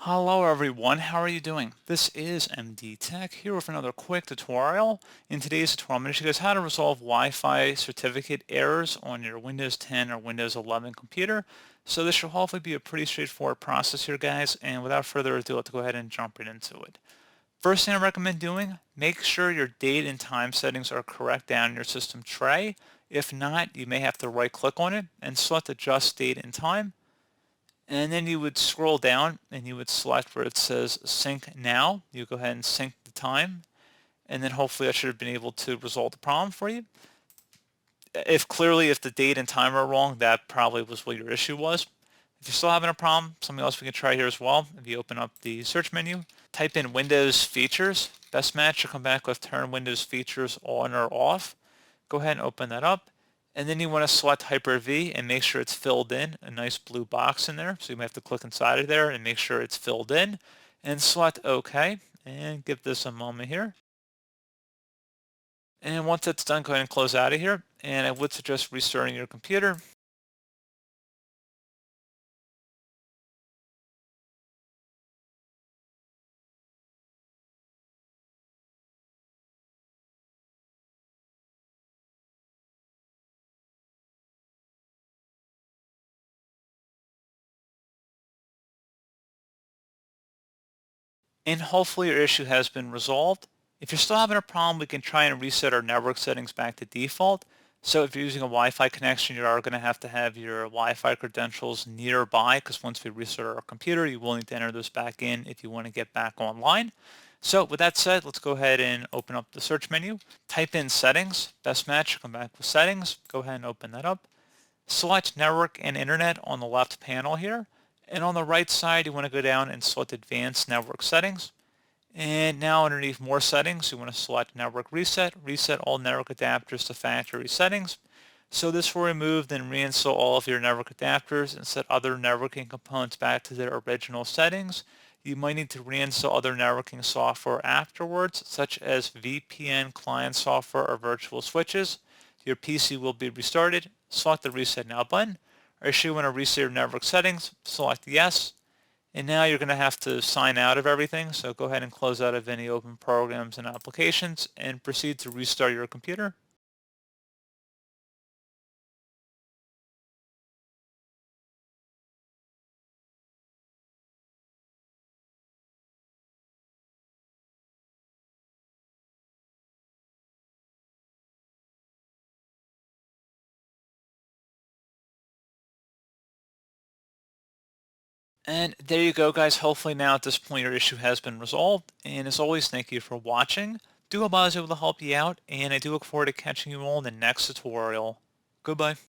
Hello everyone, how are you doing? This is MD Tech here with another quick tutorial. In today's tutorial, I'm going to show you guys how to resolve Wi-Fi certificate errors on your Windows 10 or Windows 11 computer. So this should hopefully be a pretty straightforward process here, guys, and without further ado, let's go ahead and jump right into it. First thing I recommend doing, make sure your date and time settings are correct down in your system tray. If not, you may have to right click on it and select adjust date and time. And then you would scroll down and you would select where it says sync now. You go ahead and sync the time, and then hopefully I should have been able to resolve the problem for you. If the date and time are wrong, that probably was what your issue was. If you're still having a problem, something else we can try here as well. If you open up the search menu, type in Windows features, best match, you'll come back with turn Windows features on or off. Go ahead and open that up. And then you want to select Hyper-V and make sure it's filled in, a nice blue box in there. So you might have to click inside of there and make sure it's filled in. And select OK. And give this a moment here. And once that's done, go ahead and close out of here. And I would suggest restarting your computer. And hopefully your issue has been resolved. If you're still having a problem, we can try and reset our network settings back to default. So if you're using a Wi-Fi connection, you are going to have your Wi-Fi credentials nearby, because once we restart our computer, you will need to enter those back in if you want to get back online. So with that said, let's go ahead and open up the search menu. Type in settings, best match, come back with settings. Go ahead and open that up. Select network and internet on the left panel here. And on the right side, you want to go down and select advanced network settings. And now underneath more settings, you want to select network reset, reset all network adapters to factory settings. So this will remove and reinstall all of your network adapters and set other networking components back to their original settings. You might need to reinstall other networking software afterwards, such as VPN client software or virtual switches. Your PC will be restarted. Select the Reset Now button. Or if you want to reset your network settings, select Yes. And now you're going to have to sign out of everything, so go ahead and close out of any open programs and applications and proceed to restart your computer. And there you go, guys. Hopefully now at this point your issue has been resolved. And as always, thank you for watching. Do hope I was able to help you out, and I do look forward to catching you all in the next tutorial. Goodbye.